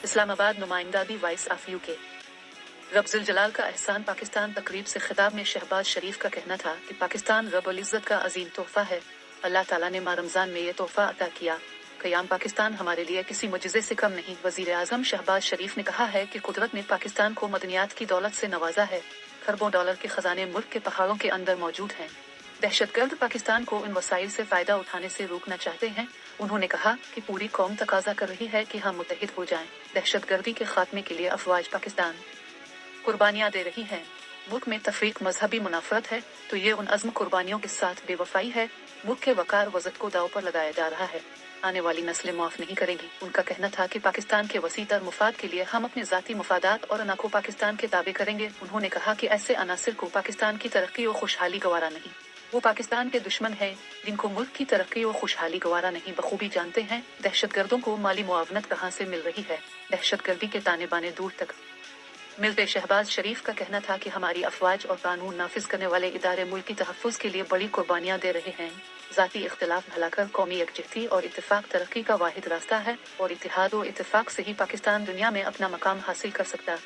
इस्लामाबाद नुमाइंदा दी vice of UK रब्जुल जलाल का एहसान पाकिस्तान तकरीब से खिताब में शहबाज शरीफ का कहना था कि पाकिस्तान रब्बुल इज़्ज़त का अजीम तोहफा है। अल्लाह ताला ने माह रमजान में ये तोहफा अता किया। क़याम पाकिस्तान हमारे लिए किसी मुजिज़े से कम नहीं। वज़ीर आज़म शहबाज शरीफ ने कहा है कि कुदरत ने पाकिस्तान को मदनियात की दौलत से नवाजा है। खरबों डॉलर के खजाने मुल्क के पहाड़ों के अंदर मौजूद हैं। दहशतगर्द पाकिस्तान को इन वसाइल से फायदा उठाने से रोकना चाहते हैं। उन्होंने कहा कि पूरी कौम तकाजा कर रही है कि हम मुत्तहिद हो जाएं। दहशतगर्दी के खात्मे के लिए अफवाज पाकिस्तान कुर्बानियां दे रही हैं। मुल्क में तफरीक मजहबी मुनाफरत है तो ये उन अज़्म कुर्बानियों के साथ बेवफाई है। मुल्क के वकार वज़त को दाव पर लगाया जा रहा है। आने वाली नस्लें माफ नहीं करेंगी। उनका कहना था कि पाकिस्तान के वसीतर मुफाद के लिए हम अपने ज़ाती मुफादात और अना को पाकिस्तान के ताबे करेंगे। उन्होंने कहा कि ऐसे अनासिर को पाकिस्तान की तरक्की और खुशहाली गवारा नहीं। वो पाकिस्तान के दुश्मन हैं जिनको मुल्क की तरक्की और खुशहाली गवारा नहीं बखूबी जानते हैं। दहशतगर्दों को माली मुआवनत कहाँ से मिल रही है? दहशतगर्दी के ताने बाने दूर तक मिलते। शहबाज शरीफ का कहना था कि हमारी अफवाज और कानून नाफिज करने वाले इदारे मुल्क की तहफ़्फ़ुज़ के लिए बड़ी कुर्बानियां दे रहे हैं। ज़ाती इख्तिलाफ भलाकर कौमी यकजहती और इत्तेफाक तरक्की का वाहिद रास्ता है और इत्तेहाद और इत्तेफाक से ही पाकिस्तान दुनिया में अपना मकाम हासिल कर सकता